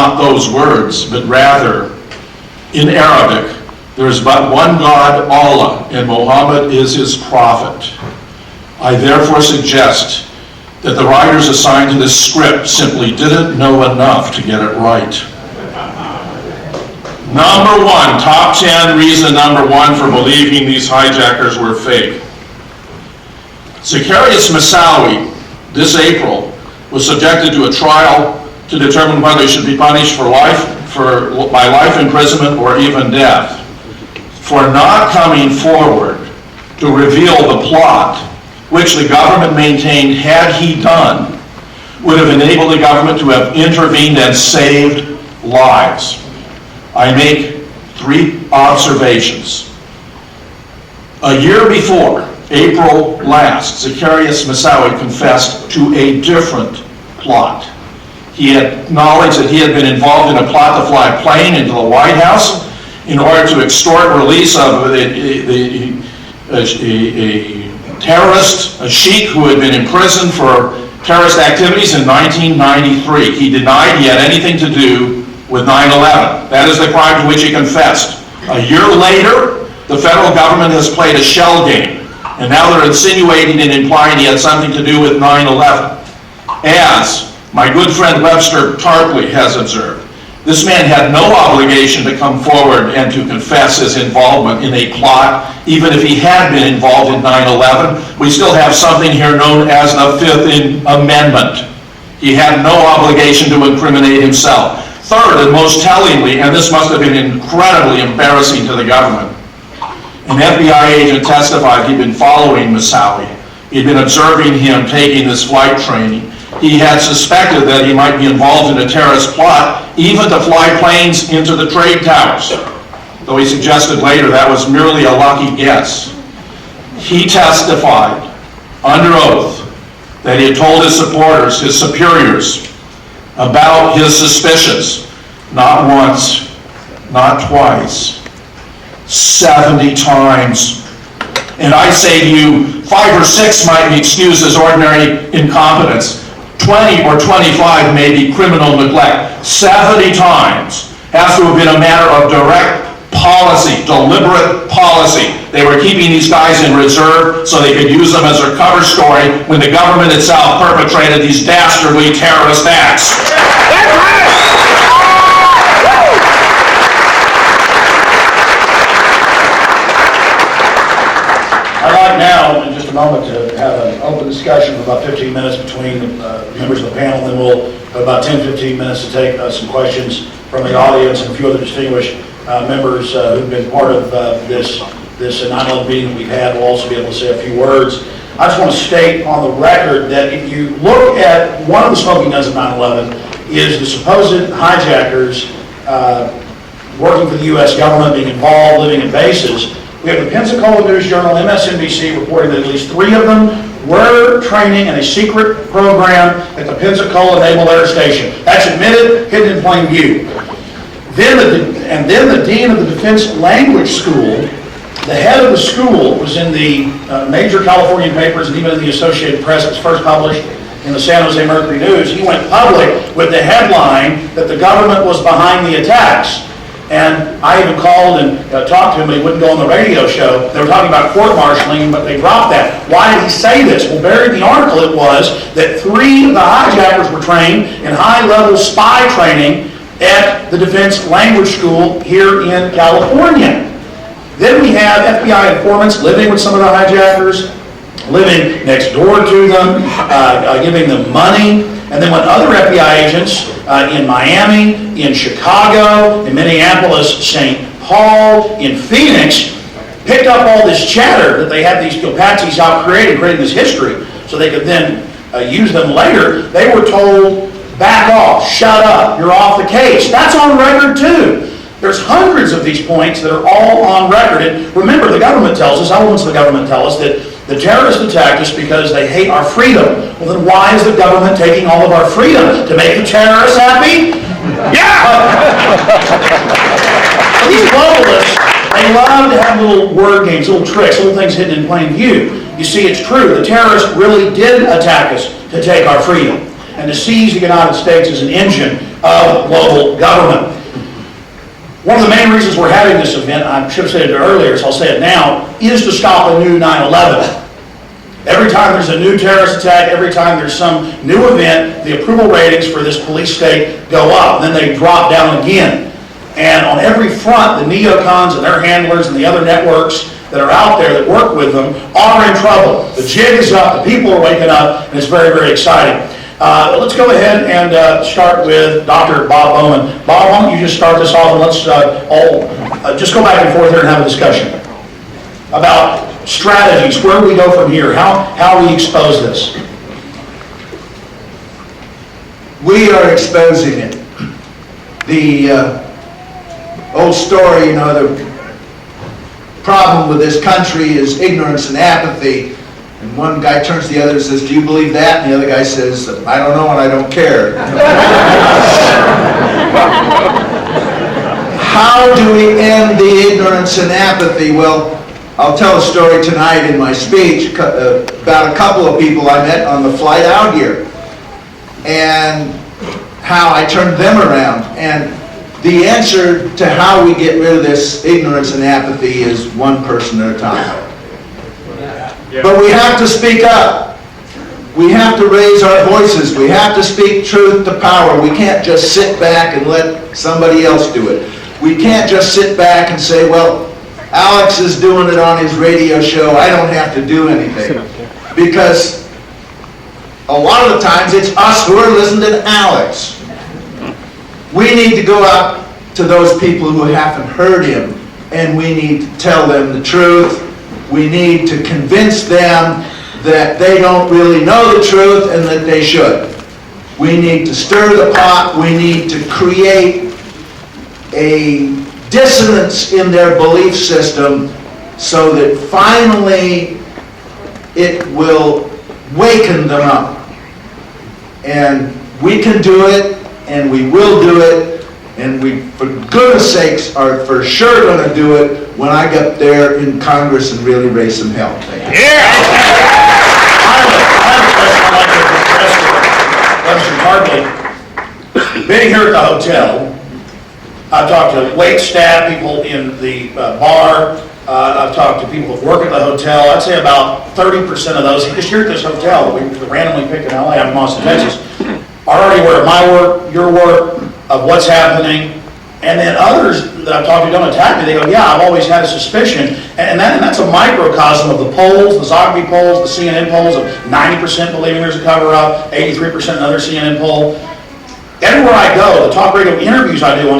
not those words, but rather, in Arabic, there is but one God, Allah, and Muhammad is his prophet. I therefore suggest that the writers assigned to this script simply didn't know enough to get it right. Number one, top 10 reason number one for believing these hijackers were fake. Zacharias Moussaoui, this April, was subjected to a trial to determine whether he should be punished by life imprisonment or even death for not coming forward to reveal the plot, which the government maintained, had he done, would have enabled the government to have intervened and saved lives. I make 3 observations. A year before, April last, Zacharias Moussaoui confessed to a different plot. He acknowledged that he had been involved in a plot to fly a plane into the White House in order to extort release of a terrorist, a sheik who had been in prison for terrorist activities in 1993. He denied he had anything to do with 9/11. That is the crime to which he confessed. A year later, the federal government has played a shell game, and now they're insinuating and implying he had something to do with 9/11. As my good friend Webster Tarpley has observed, this man had no obligation to come forward and to confess his involvement in a plot. Even if he had been involved in 9/11, we still have something here known as the Fifth Amendment. He had no obligation to incriminate himself. Third, and most tellingly, and this must have been incredibly embarrassing to the government, an FBI agent testified he'd been following Moussaoui. He'd been observing him taking this flight training. He had suspected that he might be involved in a terrorist plot, even to fly planes into the trade towers, though he suggested later that was merely a lucky guess. He testified under oath that he had told his supporters, his superiors, about his suspicions, not once, not twice, 70 times. And I say to you, 5 or 6 might be excused as ordinary incompetence. 20 or 25 may be criminal neglect. 70 times has to have been a matter of direct policy, deliberate policy. They were keeping these guys in reserve so they could use them as their cover story when the government itself perpetrated these dastardly terrorist acts. I'd like now, in just a moment, to have an open discussion for about 15 minutes between members of the panel, and then we'll have about 10-15 minutes to take some questions from the audience, and a few other distinguished members who've been part of this 9/11 meeting that we've had will also be able to say a few words. I just want to state on the record that if you look at one of the smoking guns of 9/11 is the supposed hijackers working for the U.S. government, being involved, living in bases. We have the Pensacola News Journal, MSNBC, reporting that at least 3 of them were training in a secret program at the Pensacola Naval Air Station. That's admitted, hidden in plain view. Then the dean of the Defense Language School, the head of the school, was in the major Californian papers and even in the Associated Press. It was first published in the San Jose Mercury News. He went public with the headline that the government was behind the attacks. And I even called and talked to him, but he wouldn't go on the radio show. They were talking about court-martialing, but they dropped that. Why did he say this? Well, buried in the article it was that 3 of the hijackers were trained in high-level spy training at the Defense Language School here in California. Then we have FBI informants living with some of the hijackers, living next door to them, giving them money. And then when other FBI agents in Miami, in Chicago, in Minneapolis, St. Paul, in Phoenix, picked up all this chatter that they had these Patsies out creating this history, so they could then use them later, they were told, back off, shut up, you're off the case. That's on record too. There's hundreds of these points that are all on record. And remember, the government tells us, elements of the government tell us that the terrorists attacked us because they hate our freedom. Well, then why is the government taking all of our freedom? To make the terrorists happy? Yeah! These globalists, they love to have little word games, little tricks, little things hidden in plain view. You see, it's true. The terrorists really did attack us to take our freedom and to seize the United States as an engine of local government. One of the main reasons we're having this event, I should have said it earlier, so I'll say it now, is to stop a new 9/11. Every time there's a new terrorist attack, every time there's some new event, the approval ratings for this police state go up, then they drop down again. And on every front, the neocons and their handlers and the other networks that are out there that work with them are in trouble. The jig is up, the people are waking up, and it's very, very exciting. Let's go ahead and start with Dr. Bob Bowman. Bob, why don't you just start this off, and let's all just go back and forth here and have a discussion about strategies, where do we go from here, how we expose this. We are exposing it. The old story, you know, the problem with this country is ignorance and apathy. And one guy turns to the other and says, "Do you believe that?" And the other guy says, "I don't know and I don't care." How do we end the ignorance and apathy? Well, I'll tell a story tonight in my speech about a couple of people I met on the flight out here and how I turned them around. And the answer to how we get rid of this ignorance and apathy is one person at a time. But we have to speak up. We have to raise our voices. We have to speak truth to power. We can't just sit back and let somebody else do it. We can't just sit back and say, well, Alex is doing it on his radio show, I don't have to do anything. Because a lot of the times it's us who are listening to Alex. We need to go out to those people who haven't heard him, and we need to tell them the truth. We need to convince them that they don't really know the truth and that they should. We need to stir the pot. We need to create a dissonance in their belief system so that finally it will waken them up. And we can do it, and we will do it, and we, for goodness sakes, are for sure going to do it when I get there in Congress and really raise some hell. Thank you. Yeah! I have a question I'd like to address to President Hartley. Being here at the hotel, I've talked to wait staff, people in the bar, I've talked to people that work at the hotel. I'd say about 30% of those, just here at this hotel that we randomly picked in LA, I'm from Austin, Texas, are already aware of my work, your work, of what's happening. And then others that I've talked to don't attack me. They go, yeah, I've always had a suspicion. And that's a microcosm of the polls, the Zogby polls, the CNN polls of 90% believing there's a cover-up, 83% another CNN poll. Everywhere I go, the talk radio interviews I do on